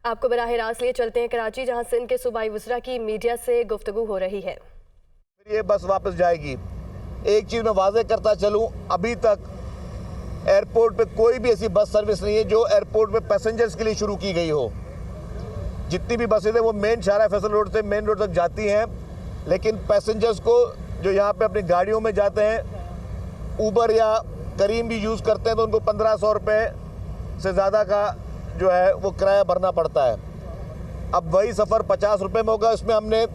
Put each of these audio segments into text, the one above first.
आपको बराह रास्त लिए चलते हैं कराची, जहां सिंध के सूबाई वज़रा की मीडिया से गुफ्तगू हो रही है। ये बस वापस जाएगी। एक चीज़ मैं वाज़ेह करता चलूँ, अभी तक एयरपोर्ट पे कोई भी ऐसी बस सर्विस नहीं है जो एयरपोर्ट पे पैसेंजर्स के लिए शुरू की गई हो। जितनी भी बसें हैं वो मेन शाहरा फैसल रोड से मेन रोड तक जाती हैं, लेकिन पैसेंजर्स को जो यहाँ पे अपनी गाड़ियों में जाते हैं, ऊबर या करीम भी यूज़ करते हैं, तो उनको 1500 रुपये से ज़्यादा का जो है वो किराया भरना पड़ता है। अब वही सफ़र 50 रुपये में होगा। इसमें हमने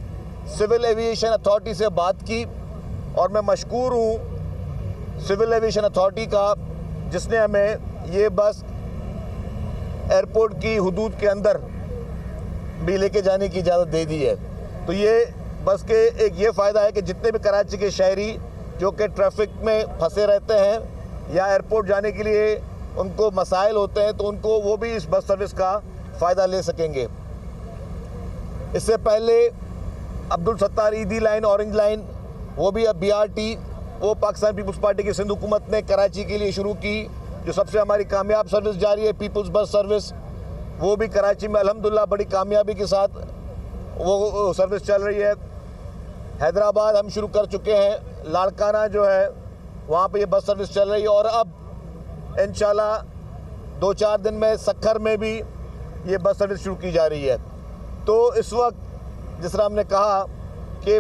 सिविल एविएशन अथॉरिटी से बात की और मैं मशकूर हूँ सिविल एविएशन अथॉरिटी का, जिसने हमें ये बस एयरपोर्ट की हुदूद के अंदर भी लेके जाने की इजाज़त दे दी है। तो ये बस के एक ये फ़ायदा है कि जितने भी कराची के शहरी जो कि ट्रैफिक में फंसे रहते हैं या एयरपोर्ट जाने के लिए उनको मसाइल होते हैं, तो उनको वो भी इस बस सर्विस का फ़ायदा ले सकेंगे। इससे पहले अब्दुल सत्तार ईदी लाइन, ऑरेंज लाइन, वो भी अब BRT, वो पाकिस्तान पीपल्स पार्टी की सिंध हुकूमत ने कराची के लिए शुरू की, जो सबसे हमारी कामयाब सर्विस जारी है, पीपल्स बस सर्विस। वो भी कराची में अल्हम्दुलिल्लाह बड़ी कामयाबी के साथ वो सर्विस चल रही है। हैदराबाद हम शुरू कर चुके हैं, लाड़काना जो है वहाँ पे ये बस सर्विस चल रही है, और अब इंशाल्लाह 2-4 दिन में सक्खर में भी ये बस सर्विस शुरू की जा रही है। तो इस वक्त जिस तरह हमने कहा कि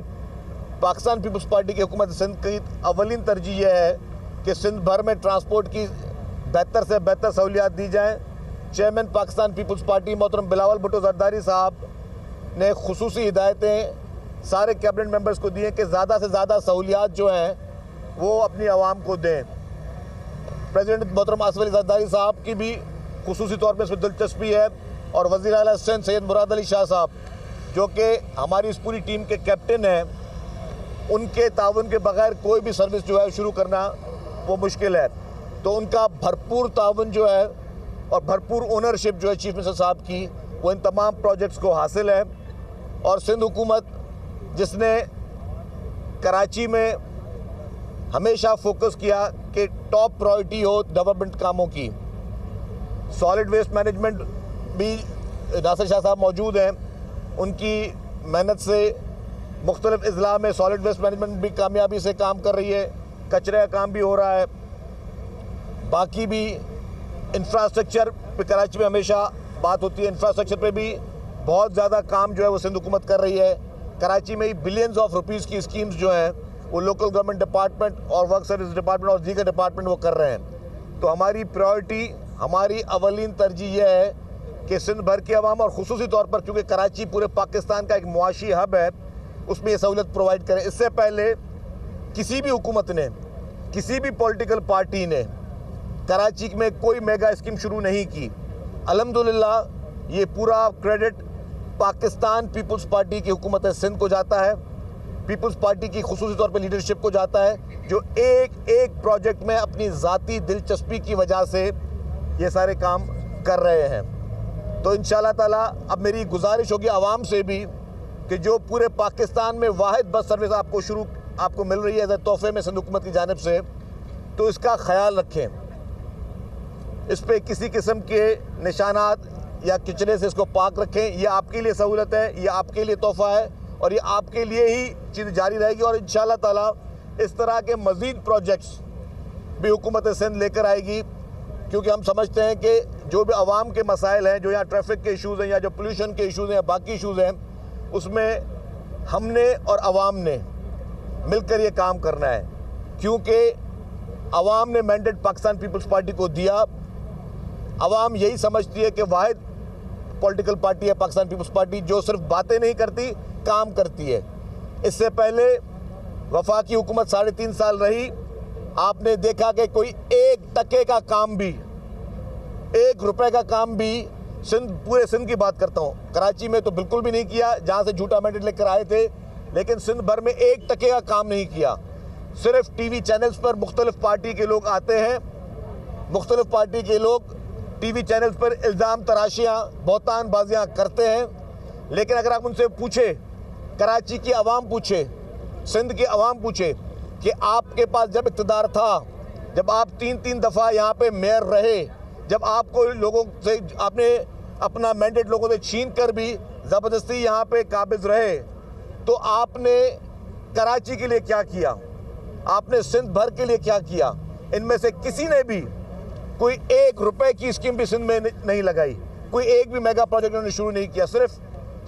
पाकिस्तान पीपल्स पार्टी की हुकूमत सिंध की अवलिन तरजीह यह है कि सिंध भर में ट्रांसपोर्ट की बेहतर से बेहतर सहूलियात दी जाएँ। चेयरमैन पाकिस्तान पीपल्स पार्टी मोहतरम बिलावल भुट्टो जरदारी साहब ने खुसूसी हिदायतें सारे कैबिनेट मेंबर्स को दी हैं कि ज़्यादा से ज़्यादा सहूलियात जो हैं वो अपनी आवाम को दें। प्रेसिडेंट मोहतरम आसिफ अली जरदारी साहब की भी खुसूसी तौर पर इसमें दिलचस्पी है, और वज़ीर आला सिंध सैयद मुराद अली शाह साहब जो कि हमारी इस पूरी टीम के कैप्टन हैं, उनके ताउन के बगैर कोई भी सर्विस जो है शुरू करना वो मुश्किल है। तो उनका भरपूर ताउन जो है और भरपूर ओनरशिप जो है चीफ मिनिस्टर साहब की, वो इन तमाम प्रोजेक्ट्स को हासिल है। और सिंध हुकूमत जिसने कराची में हमेशा फोकस किया कि टॉप प्रायोरिटी हो डेवलपमेंट कामों की, सॉलिड वेस्ट मैनेजमेंट भी नासिर शाह साहब मौजूद हैं, उनकी मेहनत से मुख्तलिफ अजला में सॉलिड वेस्ट मैनेजमेंट भी कामयाबी से काम कर रही है, कचरे का काम भी हो रहा है। बाकी भी इंफ्रास्ट्रक्चर पे कराची में हमेशा बात होती है, इंफ्रास्ट्रक्चर पे भी बहुत ज़्यादा काम जो है वो सिंध हुकूमत कर रही है। कराची में ही बिलियंस ऑफ रुपीज़ की स्कीम्स जो हैं वो लोकल गवर्नमेंट डिपार्टमेंट और वर्क सर्विस डिपार्टमेंट और दीगर डिपार्टमेंट वो कर रहे हैं। तो हमारी प्रायोरिटी, हमारी अवलीन तरजीह यह है कि सिंध भर की आवाम, और ख़ुसूसी तौर पर क्योंकि कराची पूरे पाकिस्तान का एक मुआशी हब है, उसमें ये सहूलत प्रोवाइड करें। इससे पहले किसी भी हुकूमत ने, किसी भी पॉलिटिकल पार्टी ने कराची में कोई मेगा स्कीम शुरू नहीं की। अल्हम्दुलिल्लाह ये पूरा क्रेडिट पाकिस्तान पीपल्स पार्टी की हुकूमत सिंध को जाता है, पीपल्स पार्टी की खुसूसी तौर पर लीडरशिप को जाता है, जो एक एक प्रोजेक्ट में अपनी ज़ाती दिलचस्पी की वजह से ये सारे काम कर रहे हैं। तो इंशाअल्लाह ताला अब मेरी गुजारिश होगी आवाम से भी कि जो पूरे पाकिस्तान में वाहिद बस सर्विस आपको मिल रही है तोहफे में सिंध हुकूमत की जानिब से, तो इसका ख्याल रखें, इस पर किसी किस्म के निशानात या किचरे से इसको पाक रखें। ये आपके लिए सहूलत है, ये आपके लिए तोहफ़ा है, और ये आपके लिए ही चीज़ जारी रहेगी। और इंशाअल्लाह ताला इस तरह के मज़ीद प्रोजेक्ट्स भी हुकूमत सिंध लेकर आएगी, क्योंकि हम समझते हैं कि जो भी आवाम के मसाइल हैं, जो यहाँ ट्रैफिक के इशूज़ हैं या जो पोल्यूशन के इशूज़ हैं या बाकी इशूज़ हैं, उसमें हमने और आवाम ने मिलकर ये काम करना है। क्योंकि आवाम ने मैंडेट पाकिस्तान पीपल्स पार्टी को दिया। आवाम यही समझती है कि वाहिद पॉलिटिकल पार्टी है पाकिस्तान पीपल्स पार्टी जो सिर्फ बातें नहीं करती, काम करती है। इससे पहले वफाकी हुकूमत 3.5 साल रही, आपने देखा कि कोई 1 टके का काम भी, 1 रुपए का काम भी पूरे सिंध की बात करता हूँ, कराची में तो बिल्कुल भी नहीं किया, जहाँ से झूठा मैंडेट लेकर आए थे, लेकिन सिंध भर में 1 टके का काम नहीं किया। सिर्फ टीवी चैनल्स पर मुख्तलिफ पार्टी के लोग आते हैं, मुख्तलिफ पार्टी के लोग टीवी चैनल्स पर इल्ज़ाम तराशियाँ, बहतानबाजियाँ करते हैं। लेकिन अगर आप उनसे पूछे, कराची की आवाम पूछे, सिंध की आवाम पूछे कि आपके पास जब इक़्तिदार था, जब आप 3-3 दफ़ा यहाँ पे मेयर रहे, जब आपको लोगों से आपने अपना मैंडेट लोगों से छीन कर भी ज़बरदस्ती यहाँ पे काबिज रहे, तो आपने कराची के लिए क्या किया, आपने सिंध भर के लिए क्या किया? इनमें से किसी ने भी कोई 1 रुपए की स्कीम भी सिंध में नहीं लगाई, कोई एक भी मेगा प्रोजेक्ट उन्होंने शुरू नहीं किया। सिर्फ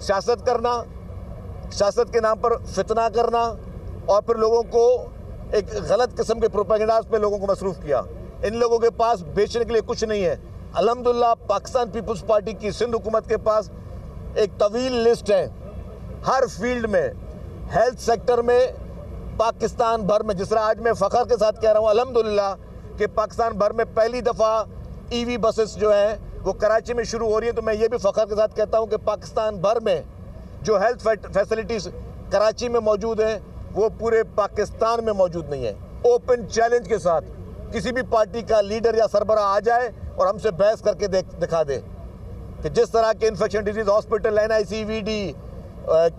सियासत करना, सियासत के नाम पर फितना करना और फिर लोगों को एक गलत किस्म के प्रोपेगेंडास पे लोगों को मसरूफ़ किया। इन लोगों के पास बेचने के लिए कुछ नहीं है। अल्हम्दुलिल्लाह पाकिस्तान पीपल्स पार्टी की सिंध हुकूमत के पास एक तवील लिस्ट है, हर फील्ड में, हेल्थ सेक्टर में, पाकिस्तान भर में। जिस तरह आज मैं फ़ख्र के साथ कह रहा हूँ अल्हम्दुलिल्लाह कि पाकिस्तान भर में पहली दफ़ा EV बसेस जो हैं वो कराची में शुरू हो रही है, तो मैं ये भी फ़ख्र के साथ कहता हूँ कि पाकिस्तान भर में जो हेल्थ फैसिलिटीज़ कराची में मौजूद हैं वो पूरे पाकिस्तान में मौजूद नहीं है। ओपन चैलेंज के साथ किसी भी पार्टी का लीडर या सरबराह आ जाए और हमसे बहस करके दिखा दे कि जिस तरह के infection disease hospital, NICVD,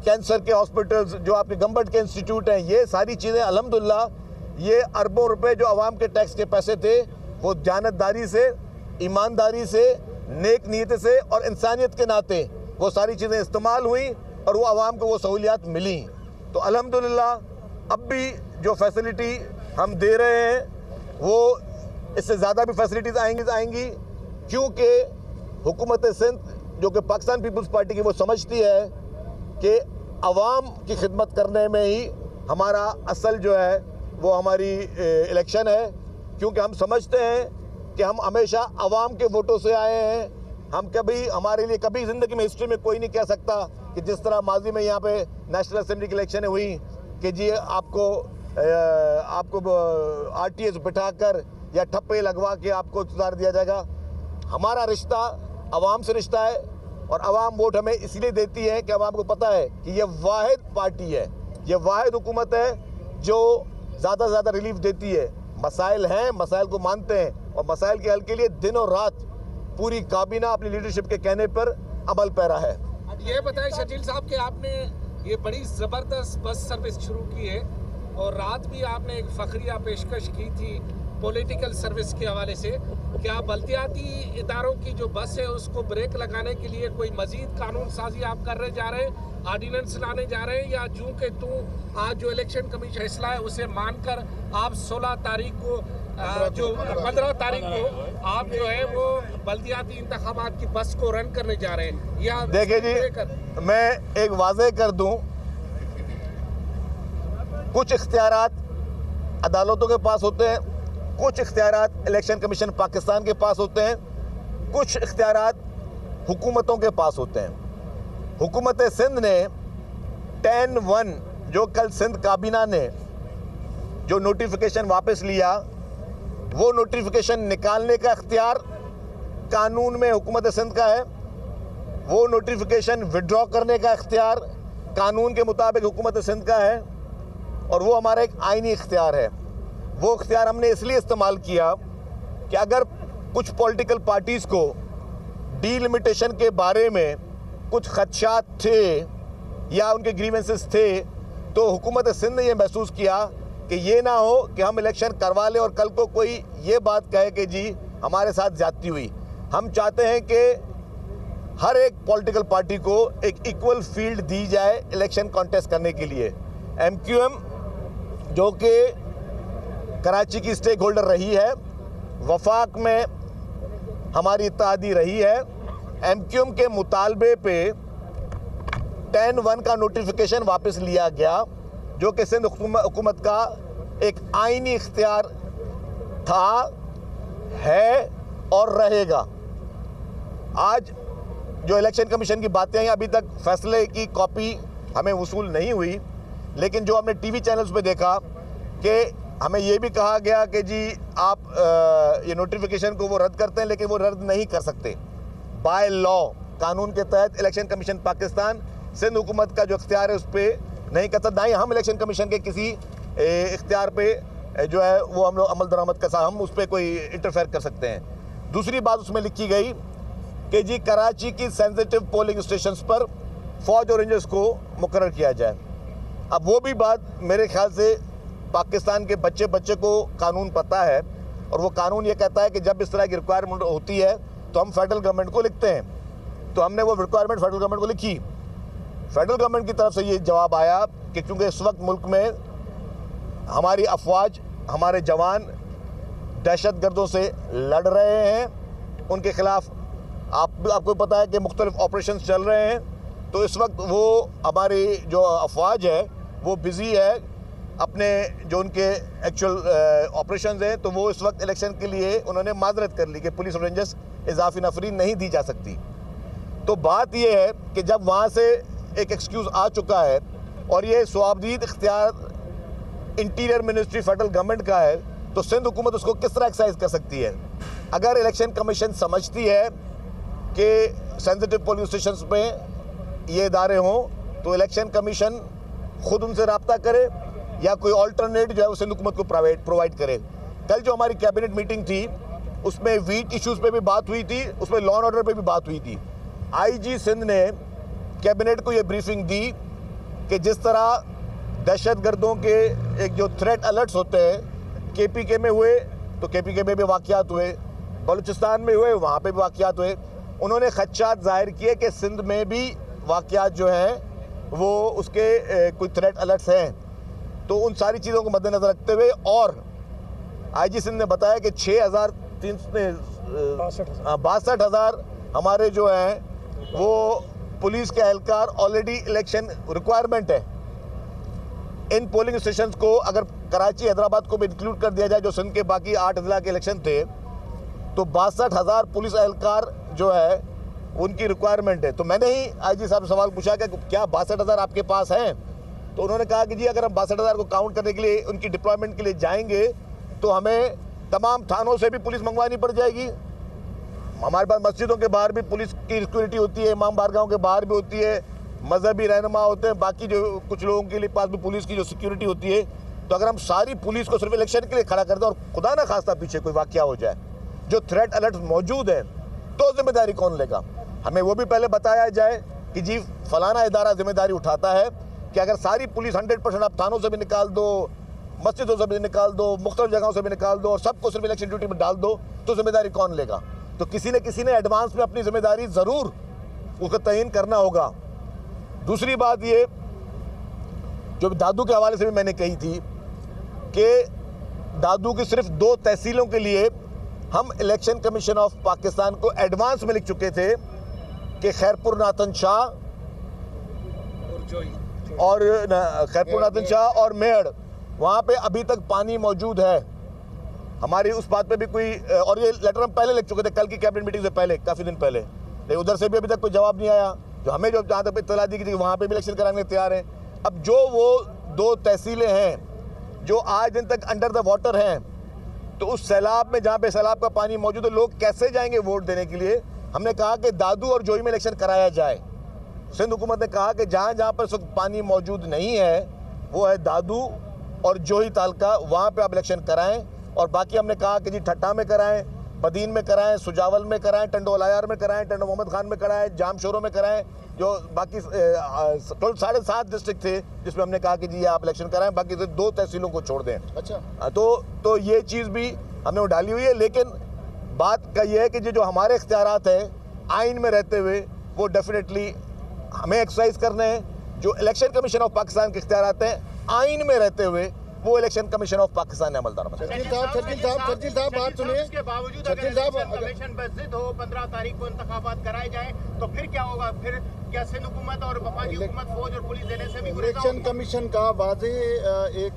cancer के हॉस्पिटल्स, जो आपके गवर्नमेंट के इंस्टीट्यूट हैं, ये सारी चीज़ें अल्हम्दुलिल्लाह ये अरबों रुपए जो आवाम के टैक्स के पैसे थे वो दयानतदारी से, ईमानदारी से, नेक नीयत से और इंसानियत के नाते वो सारी चीज़ें इस्तेमाल हुई और वो आवाम को वो सहूलियात मिली। तो अल्हम्दुलिल्लाह अब भी जो फैसिलिटी हम दे रहे हैं वो इससे ज़्यादा भी फैसिलिटीज़ आएंगी क्योंकि हुकूमत सिंध जो कि पाकिस्तान पीपल्स पार्टी की वो समझती है कि आवाम की खिदमत करने में ही हमारा असल जो है वो हमारी इलेक्शन है, क्योंकि हम समझते हैं कि हम हमेशा आवाम के वोटों से आए हैं। हम कभी, हमारे लिए कभी ज़िंदगी में, हिस्ट्री में कोई नहीं कह सकता कि जिस तरह माजी में यहाँ पे नेशनल असेंबली की इलेक्शनें हुई कि जी आपको RTS बिठाकर या ठप्पे लगवा के आपको इक़्तिदार दिया जाएगा। हमारा रिश्ता आवाम से रिश्ता है और आवाम वोट हमें इसलिए देती है कि आवाम को पता है कि ये वाहिद पार्टी है, ये वाहिद हुकूमत है जो ज़्यादा से ज़्यादा रिलीफ देती है। मसाइल हैं, मसाइल को मानते हैं और मसाइल के हल के लिए दिन और रात पूरी काबीना अपनी लीडरशिप के कहने पर अमल पैरा है। ये बताएं शकील साहब कि आपने ये बड़ी ज़बरदस्त बस सर्विस शुरू की है और रात भी आपने एक फ़खरिया पेशकश की थी पॉलिटिकल सर्विस के हवाले से। क्या बल्दियाती इदारों की जो बस है उसको ब्रेक लगाने के लिए कोई मजीद कानून साजी आप करने जा रहे हैं, ऑर्डिनेंस लाने जा रहे हैं, या जूँ के तू आज जो इलेक्शन कमीशन फैसला है उसे मानकर आप 16 तारीख को जो 15 तारीख को आप जो है वो बल्दियाती इंतखाबात की बस को रन करने जा रहे हैं? या देखिए जी, मैं एक वाज़ेह कर दूं, कुछ इख्तियारात अदालतों के पास होते हैं, कुछ इख्तियारात इलेक्शन कमीशन पाकिस्तान के पास होते हैं, कुछ इख्तियारात हुकूमतों के पास होते हैं। हुकूमत सिंध ने 10-1 जो कल सिंध काबीना ने जो नोटिफिकेशन वापस लिया, वो नोटिफिकेशन निकालने का इख्तियार कानून में हुकूमत सिंध का है, वो नोटिफिकेशन विड्रॉ करने का इख्तियार कानून के मुताबिक हुकूमत सिंध का है और वो हमारा एक आइनी इख्तियार है। वो इख्तियार हमने इसलिए इस्तेमाल किया कि अगर कुछ पॉलिटिकल पार्टीज़ को डीलिमिटेशन के बारे में कुछ खदशात थे या उनके ग्रीवेंसेस थे, तो हुकूमत सिंध ने यह महसूस किया कि ये ना हो कि हम इलेक्शन करवा लें और कल को कोई ये बात कहे कि जी हमारे साथ ज़्यादती हुई। हम चाहते हैं कि हर एक पॉलिटिकल पार्टी को एक इक्वल फील्ड दी जाए इलेक्शन कॉन्टेस्ट करने के लिए। MQM जो कि कराची की स्टेक होल्डर रही है, वफाक में हमारी इत्तेहादी रही है, MQM के मुतालबे पे 10-1 का नोटिफिकेशन वापस लिया गया जो कि सिंध हुकूमत का एक आइनी इख्तियार था, है और रहेगा। आज जो इलेक्शन कमीशन की बातें हैं, अभी तक फैसले की कॉपी हमें वसूल नहीं हुई, लेकिन जो हमने TV चैनल्स पे देखा कि हमें ये भी कहा गया कि जी आप ये नोटिफिकेशन को वो रद्द करते हैं, लेकिन वो रद्द नहीं कर सकते। बाय लॉ, कानून के तहत इलेक्शन कमीशन पाकिस्तान सिंध हुकूमत का जो इख्तियार है उस पर नहीं कर सकता, ना ही हम इलेक्शन कमीशन के किसी इख्तियार पे जो है वो हम लोग अमल दरामद का हम उस पर कोई इंटरफेयर कर सकते हैं। दूसरी बात उसमें लिखी गई कि जी कराची की सेंसिटिव पोलिंग स्टेशंस पर फ़ौज और रेंजर्स को मुकर्रर किया जाए। अब वो भी बात मेरे ख्याल से पाकिस्तान के बच्चे को कानून पता है और वो कानून ये कहता है कि जब इस तरह की रिक्वायरमेंट होती है तो हम फेडरल गवर्नमेंट को लिखते हैं तो हमने वो रिक्वायरमेंट फेडरल गवर्नमेंट को लिखी। फेडरल गवर्नमेंट की तरफ से ये जवाब आया कि चूँकि इस वक्त मुल्क में हमारी अफवाज, हमारे जवान दहशतगर्दों से लड़ रहे हैं, उनके खिलाफ आपको पता है कि मुख्तलिफ ऑपरेशन चल रहे हैं, तो इस वक्त वो हमारी जो अफवाज है वो बिज़ी है अपने जो उनके एक्चुअल ऑपरेशंस हैं, तो वो इस वक्त इलेक्शन के लिए उन्होंने माजरत कर ली कि पुलिस और रेंजर्स इजाफी नफरी नहीं दी जा सकती। तो बात ये है कि जब वहाँ से एक एक्सक्यूज़ आ चुका है और ये स्वाबदीद इख्तियार इंटीरियर मिनिस्ट्री फेडरल गवर्नमेंट का है, तो सिंध हुकूमत उसको किस तरह एक्सरसाइज कर सकती है? अगर इलेक्शन कमीशन समझती है कि सेंसिटिव पोलिंग स्टेशंस पे ये इदारे हों, तो इलेक्शन कमीशन खुद उनसे रब्ता करे या कोई ऑल्टरनेट जो है वो सिंध हुकूमत को प्रोवाइड करे। कल जो हमारी कैबिनेट मीटिंग थी उसमें वीट इश्यूज़ पे भी बात हुई थी, उसमें लॉ एंड ऑर्डर पे भी बात हुई थी। आईजी सिंध ने कैबिनेट को ये ब्रीफिंग दी कि जिस तरह दहशतगर्दों के एक जो थ्रेट अलर्ट्स होते हैं केपीके में हुए तो केपीके में भी वाक़यात हुए, बलूचिस्तान में हुए वहाँ पे भी वाक़यात हुए, उन्होंने खदशात ज़ाहिर किए कि सिंध में भी वाक़यात जो हैं वो उसके कोई थ्रेट अलर्ट्स हैं। तो उन सारी चीज़ों को मद्देनज़र रखते हुए और आईजी सिंध ने बताया कि 62,000 हमारे जो हैं वो पुलिस के एहलकार ऑलरेडी इलेक्शन रिक्वायरमेंट है। इन पोलिंग स्टेशंस को अगर कराची हैदराबाद को भी इंक्लूड कर दिया जाए जो सिंध के बाकी 8 अजला के इलेक्शन थे, तो 62,000 पुलिस एहलकार जो है उनकी रिक्वायरमेंट है। तो मैंने ही आईजी साहब से सवाल पूछा कि क्या 62,000 आपके पास हैं? तो उन्होंने कहा कि जी अगर हम 62,000 को काउंट करने के लिए उनकी डिप्लॉयमेंट के लिए जाएंगे तो हमें तमाम थानों से भी पुलिस मंगवानी पड़ जाएगी। हमारे पास मस्जिदों के बाहर भी पुलिस की सिक्योरिटी होती है, इमाम बारगाहों के बाहर भी होती है, मजहबी रहनुमा होते हैं, बाकी जो कुछ लोगों के लिए पास भी पुलिस की जो सिक्योरिटी होती है। तो अगर हम सारी पुलिस को सिर्फ इलेक्शन के लिए खड़ा कर दें और खुदा ना खास्ता पीछे कोई वाकया हो जाए, जो थ्रेट अलर्ट मौजूद है, तो जिम्मेदारी कौन लेगा? हमें वो भी पहले बताया जाए कि जी फलाना इदारा जिम्मेदारी उठाता है कि अगर सारी पुलिस 100% आप थानों से भी निकाल दो, मस्जिदों से भी निकाल दो, मुख्तलिफ जगहों से भी निकाल दो और सबको सिर्फ इलेक्शन ड्यूटी में डाल दो, तो जिम्मेदारी कौन लेगा? तो किसी ने एडवांस में अपनी जिम्मेदारी ज़रूर उसको तयन करना होगा। दूसरी बात ये जो दादू के हवाले से भी मैंने कही थी कि दादू की सिर्फ 2 तहसीलों के लिए हम इलेक्शन कमीशन ऑफ पाकिस्तान को एडवांस में लिख चुके थे कि खैरपुर नातन शाह और मेहड़, वहाँ पे अभी तक पानी मौजूद है। हमारी उस बात पे भी कोई और ये लेटर हम पहले लिख चुके थे कल की कैबिनेट मीटिंग से पहले, काफ़ी दिन पहले, लेकिन उधर से भी अभी तक कोई जवाब नहीं आया। जो हमें जो जहाँ तक इत्तला दी गई थी वहाँ पे भी इलेक्शन कराने तैयार हैं। अब जो वो 2 तहसीलें हैं जो आज दिन तक अंडर द वाटर हैं, तो उस सैलाब में जहाँ पे सैलाब का पानी मौजूद है लोग कैसे जाएंगे वोट देने के लिए? हमने कहा कि दादू और जोई में इलेक्शन कराया जाए। सिंध हुकूमत ने कहा कि जहाँ जहाँ पर इस वक्त पानी मौजूद नहीं है वो है दादू और जोही तालका, वहाँ पे आप इलेक्शन कराएं। और बाकी हमने कहा कि जी ठट्टा में कराएं, बदीन में कराएं, सुजावल में कराएं, टंडोलायार में कराएं, टंडो मोहम्मद खान में कराएं, जामशोरों में कराएं, जो बाकी 7.5 डिस्ट्रिक्ट थे जिसमें हमने कहा कि जी आप इलेक्शन कराएं, बाकी 2 तहसीलों को छोड़ दें। अच्छा, तो ये चीज़ भी हमने डाली हुई है। लेकिन बात का ये है कि जो हमारे इख्तियारात हैं आइन में रहते हुए वो डेफिनेटली हमें एक्सरसाइज करने हैं। जो इलेक्शन कमीशन ऑफ पाकिस्तान के इख्तियारात हैं आइन में रहते हुए वो इलेक्शन कमीशन ऑफ पाकिस्तान अमलदार बने। छज्जिल साहब बात सुनिए। इसके बावजूद अगर इलेक्शन कमीशन पर जिद हो 15 तारीख को इंतखाबात कराए जाए तो फिर क्या होगा? फिर क्या सिंध हुकूमत और वफाकी हुकूमत फौज और पुलिस देने से भी इलेक्शन कमीशन का वाज़ेह एक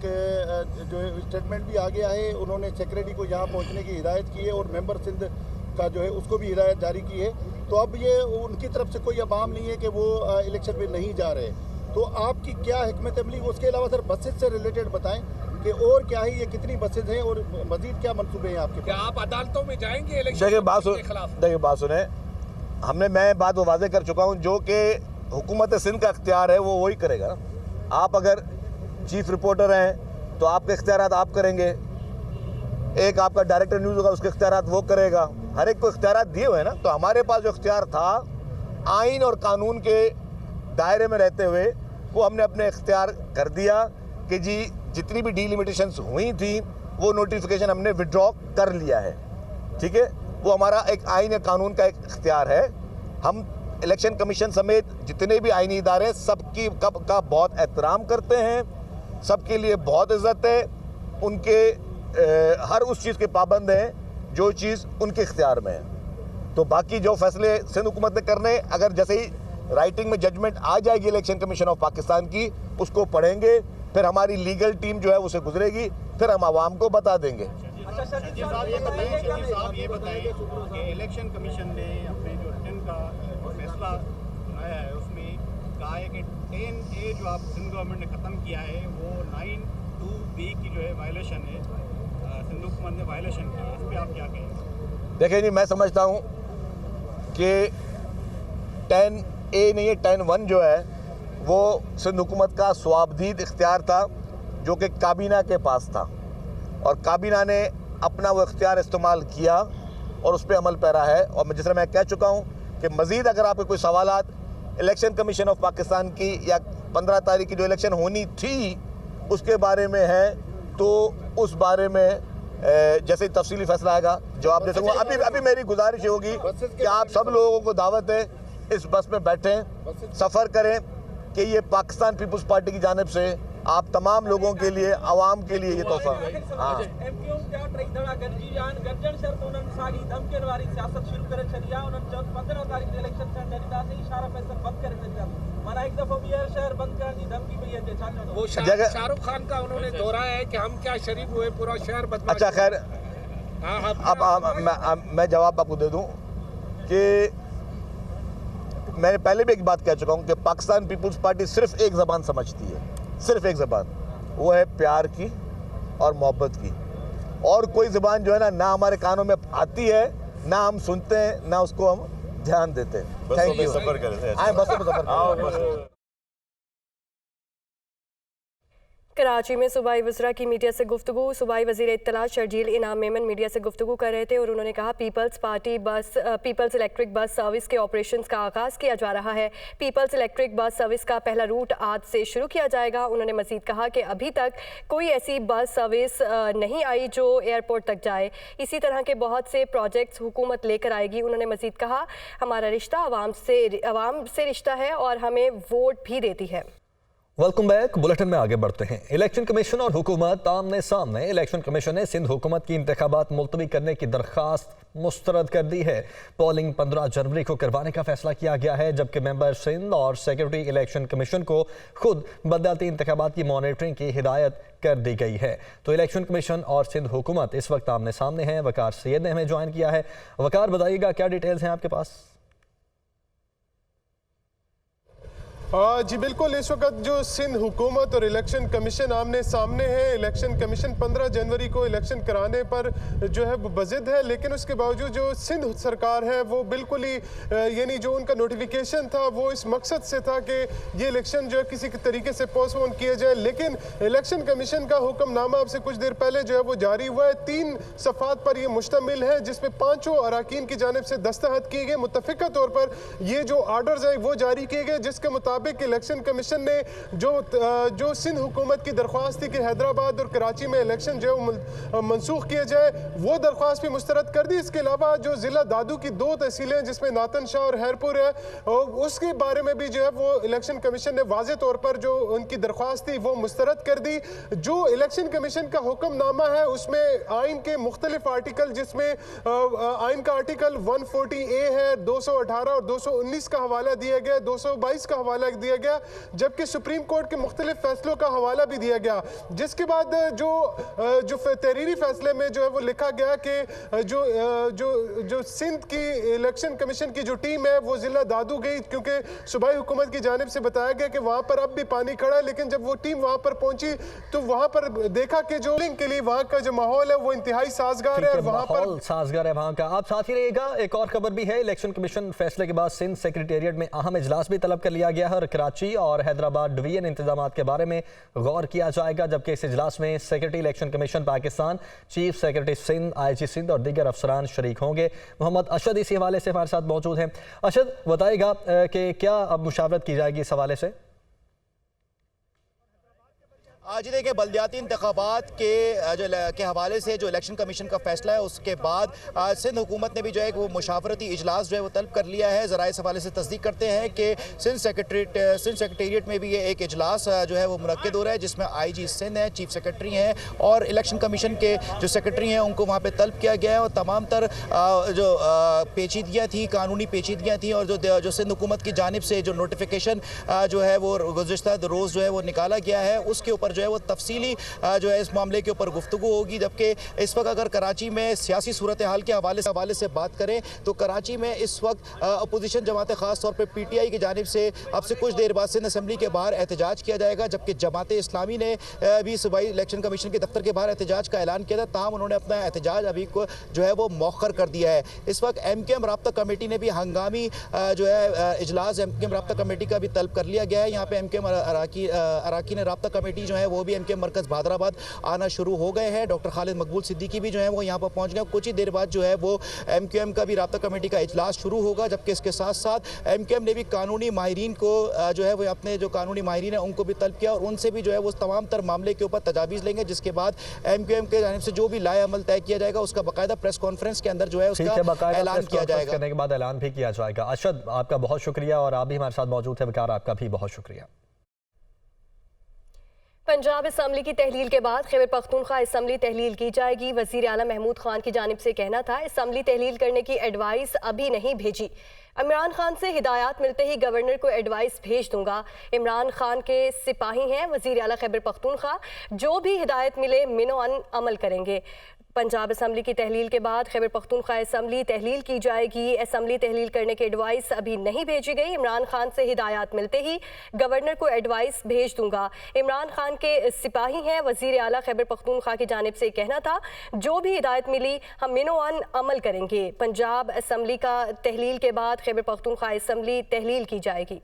जो स्टेटमेंट भी आ गया है। उन्होंने सेक्रेटरी को यहाँ पहुँचने की हिदायत की है और मेंबर सिंध का जो है उसको भी हिदायत जारी की है। तो अब ये उनकी तरफ से कोई अवाम नहीं है कि वो इलेक्शन में नहीं जा रहे। तो आपकी क्या हिकमत अमली? उसके अलावा सर बसेज से रिलेटेड बताएं कि और क्या है, ये कितनी बसेज हैं और मजीद क्या मंसूबे हैं आपके? क्या आप अदालतों में जाएंगे इलेक्शन के खिलाफ? देखिए बात सुने, मैं बात वाज़ेह कर चुका हूँ, जो कि हुकूमत सिंध का इख्तियार है वो वही करेगा ना। आप अगर चीफ रिपोर्टर हैं तो आपके इख्तियारात आप करेंगे, एक आपका डायरेक्टर न्यूज़ होगा उसके इख्तियारात वो करेगा, हर एक को इख्तियारात दिए हुए हैं ना। तो हमारे पास जो इख्तियार था आइन और कानून के दायरे में रहते हुए वो हमने अपने इख्तियार कर दिया कि जी जितनी भी डिलिमिटेशंस हुई थी वो नोटिफिकेशन हमने विड्रॉ कर लिया है। ठीक है, वो हमारा एक आइन या कानून का एक इख्तियार है। हम इलेक्शन कमीशन समेत जितने भी आईनी इदारे सबकी का बहुत एहतराम करते हैं, सबके लिए बहुत इज्जत है, उनके हर उस चीज़ के पाबंद हैं जो चीज़ उनके इख्तियार में है। तो बाकी जो फैसले सिंध हुकूमत ने करने, अगर जैसे ही राइटिंग में जजमेंट आ जाएगी इलेक्शन कमीशन ऑफ पाकिस्तान की, उसको पढ़ेंगे, फिर हमारी लीगल टीम जो है उसे गुजरेगी, फिर हम आवाम को बता देंगे। साहब ये बताइए कि इलेक्शन कमीशन ने अपने जो रिटर्न का फैसला सुनाया है उसमें कहा है कि 10A जो आप सिंध गवर्नमेंट ने ख़त्म किया है वो 9(2)B की जो है वायलेशन है, सिंध हुकूमत ने वायलेशन की है, इस पर आप क्या कहेंगे? देखिए जी, मैं समझता हूँ कि 10A नहीं है, 10(1) जो है वो सिंध हुकूमत का स्वाबदीद इख्तियार था जो कि काबीना के पास था, और काबीना ने अपना वो इख्तियार इस्तेमाल किया और उस पर अमल पैरा है। और जिस तरह मैं कह चुका हूँ कि मज़ीद अगर आपके कोई सवालात इलेक्शन कमीशन ऑफ पाकिस्तान की या 15 तारीख की जो इलेक्शन होनी थी उसके बारे में है, तो उस बारे में जैसे ही तफसीली फैसला आएगा जवाब दे सकूँगा। अभी मेरी गुजारिश होगी कि आप सब लोगों को दावत है, इस बस में बैठें, सफ़र करें, कि ये पाकिस्तान पीपल्स पार्टी की जानिब से आप तमाम लोगों के लिए, आवाम के लिए ये तोहफा। हाँ, वो शाहरुख खान का उन्होंने दोहराया है कि हम क्या शरीफ हुए, पूरा शहर बदमाश। अच्छा खैर, अब मैं जवाब आपको दे दूं कि मैंने पहले भी एक बात कह चुका हूं कि पाकिस्तान पीपल्स पार्टी सिर्फ एक ज़बान समझती है, सिर्फ एक ज़बान, वो है प्यार की और मोहब्बत की। और कोई ज़बान जो है ना हमारे कानों में आती है, ना हम सुनते हैं, ना उसको हम ध्यान देते हैं। Thank you. सफर करें, आए बसों में सफर करें। कराची में सूबाई वज़रा की मीडिया से गुफ्तगू। सूबाई वज़ीर इत्तलात शर्जील इनाम मेमन मीडिया से गुफ्तगू कर रहे थे और उन्होंने कहा पीपल्स इलेक्ट्रिक बस सर्विस के ऑपरेशंस का आगाज़ किया जा रहा है। पीपल्स इलेक्ट्रिक बस सर्विस का पहला रूट आज से शुरू किया जाएगा। उन्होंने मज़ीद कहा कि अभी तक कोई ऐसी बस सर्विस नहीं आई जो एयरपोर्ट तक जाए। इसी तरह के बहुत से प्रोजेक्ट्स हुकूमत लेकर आएगी। उन्होंने मज़ीद कहा हमारा रिश्ता आवाम से रिश्ता है और हमें वोट भी देती है। Welcome back. बुलेटिन में आगे बढ़ते हैं। इलेक्शन कमीशन और हुकूमत आमने सामने। इलेक्शन कमीशन ने सिंध हुकूमत की इंतखाबात मुलतवी करने की दरख्वास्त मुस्तरद कर दी है। पोलिंग 15 जनवरी को करवाने का फैसला किया गया है, जबकि मेंबर सिंध और सेक्रेटरी इलेक्शन कमीशन को खुद बदलती इंतखाबात की मॉनिटरिंग की हिदायत कर दी गई है। तो इलेक्शन कमीशन और सिंध हुकूमत इस वक्त आमने सामने हैं। वकार सैयद ने हमें ज्वाइन किया है। वकार, बताइएगा क्या डिटेल्स हैं आपके पास? जी बिल्कुल, इस वक्त जो सिंध हुकूमत और इलेक्शन कमीशन आमने सामने है। इलेक्शन कमीशन 15 जनवरी को इलेक्शन कराने पर जो है वो बजिद है, लेकिन उसके बावजूद जो सिंध सरकार है वो बिल्कुल ही यानी जो उनका नोटिफिकेशन था वो इस मकसद से था कि ये इलेक्शन जो है किसी तरीके से पोस्टपोन किए जाए। लेकिन इलेक्शन कमीशन का हुक्मनामा अब से कुछ देर पहले जो है वो जारी हुआ है। 3 सफ़ात पर यह मुश्तमिल है, जिसमें 5 अरकान की जानिब से दस्तखत किए गए। मुतफ़िका तौर पर ये जो आर्डर्स है वो जारी किए गए, जिसके मुताबिक इलेक्शन कमीशन ने जो सिंध हुकूमत की दरख्वास्त थी कि हैदराबाद और कराची में इलेक्शन जो है मनसूख किए जाए, वो दरख्वास्त भी मुस्तरद कर दी। इसके अलावा जो ज़िला दादू की 2 तहसीलें जिसमें नातन शाह और हैरपुर है, उसके बारे में भी जो है वो इलेक्शन कमीशन ने वाज़े तौर पर जो उनकी दरख्वास्त थी वो मुस्तरद कर दी। जो इलेक्शन कमीशन का हुक्मनामा है उसमें आइन के मुख्तलिफ आर्टिकल, जिसमें आइन का आर्टिकल 140A है, 218 और 219 का हवाला दिया गया, 222 का हवाला दिया गया, जबकि सुप्रीम कोर्ट के मुख्तलिफ फैसलों का हवाला भी दिया गया। जिसके बाद जो तहरीरी फैसले में जो है वो लिखा गया कि जो सिंध की इलेक्शन कमीशन की जो टीम है वो जिला दादू गई, क्योंकि सूबाई हुकूमत की जानिब से बताया गया कि वहां पर अब भी पानी खड़ा है। लेकिन जब वो टीम वहां पर पहुंची तो वहां पर देखा कि जो के लिए वहां का जो माहौल है वो इंतहाई साजगार है, वहां पर साजगार है वहां का। आप साथ ही रहिएगा। एक और खबर भी है। इलेक्शन कमीशन फैसले के बाद सिंध सेक्रेटेरिएट में अहम इजलास भी तलब कर लिया गया है और कराची और हैदराबाद डिवीजन इंतजाम के बारे में गौर किया जाएगा। जबकि इस इजलास में secretary election commission Pakistan, chief secretary Sindh, IG Sindh और दीगर अफसरान शरीक होंगे। मोहम्मद अशद इसी हवाले से हमारे साथ मौजूद हैं। अशद, बताइएगा कि क्या अब मुशावरत की जाएगी इस हवाले से? आज देखिए बल्दियाती इंतखाबात के हवाले से जो इलेक्शन कमीशन का फैसला है उसके बाद सिंध हुकूमत ने भी जो है वो मुशावरती इजलास जो है वो तलब कर लिया है। ज़राए इस हवाले से तस्दीक करते हैं कि सिंध सेक्रेटेरिएट में भी ये एक इजलास जो है वो मुनक्किद हो रहा है, जिसमें IG सिंध है, चीफ सेक्रेटरी हैं और इलेक्शन कमीशन के जो सेक्रेटरी हैं उनको वहाँ पर तलब किया गया है। और तमाम तर जो पेचीदगियाँ थी, कानूनी पेचीदगियाँ थी और जो सिंध हुकूमत की जानिब से जो नोटिफिकेशन जो है वो गुज़िश्ता रोज़ जो है वो निकाला गया है, उसके ऊपर जो है वो तफसीली जो है इस मामले के ऊपर गुफ्तगू होगी। जबकि इस वक्त अगर कराची में सियासी सूरत हाल के हवाले से बात करें तो कराची में इस वक्त अपोजिशन जमातें ख़ास तौर पर PTI की जानिब से अब से कुछ देर बाद सिंध असम्बली के बाहर एहतजाज किया जाएगा, जबकि जमात इस्लामी ने भी सूबाई इलेक्शन कमीशन के दफ्तर के बाहर एहतजाज का ऐलान किया था। ताहम उन्होंने अपना एहतजाज अभी को जो है वो मौखर कर दिया है। इस वक्त MKM राब्ता कमेटी ने भी हंगामी जो है इजलास MKM राब्ता कमेटी का भी तलब कर लिया गया है। यहाँ पे MKM अराकीन राब्ता कमेटी जो है वो भी MKM मरकज़ भादराबाद आना शुरू हो गए हैं। डॉक्टर खालिद मकबूल सिद्दीकी भी जो है वो यहाँ पर पहुँच गए। कुछ ही देर बाद जो है वो MKM का भी राब्ता कमेटी का इजलास शुरू होगा, जबकि इसके साथ साथ MKM ने भी कानूनी माहिरीन को जो है वो अपने जो कानूनी माहिरीन है उनको भी तलब किया और उनसे भी जो है वो तमाम तर मामले के ऊपर तजावीज़ लेंगे, जिसके बाद MKM के जानिब से जो भी लाए अमल तय किया जाएगा उसका बाकायदा प्रेस कॉन्फ्रेंस के अंदर जो है उसका ऐलान किया जाएगा। करने के बाद ऐलान भी किया जाएगा। अरशद, आपका बहुत शुक्रिया और आप भी हमारे साथ मौजूद है। वकार, आपका भी बहुत शुक्रिया। पंजाब असम्बली की तहलील के बाद खैबर पख्तूनख्वा असम्बली तहलील की जाएगी। वज़ीर आला महमूद खान की जानिब से कहना था असम्बली तहलील करने की एडवाइस अभी नहीं भेजी। इमरान खान से हिदायत मिलते ही गवर्नर को एडवाइस भेज दूंगा। इमरान खान के सिपाही हैं वज़ीर आला खैबर पख्तूनख्वा, जो भी हिदायत मिले मिनो अमल करेंगे। पंजाब असम्बली की तहलील के बाद खैबर पख्तूनख्वा असम्बली तहलील की जाएगी। असम्बली तहलील करने की एडवाइस अभी नहीं भेजी गई। इमरान खान से हिदायत मिलते ही गवर्नर को एडवाइस भेज दूंगा। इमरान खान के सिपाही हैं वज़ीर आला खैबर पख्तूनख्वा की जानिब से कहना था जो भी हिदायत मिली हम मिनो अमल करेंगे। पंजाब असम्बली का तहलील के बाद खैबर पख्तूनख्वा असम्बली तहलील की जाएगी।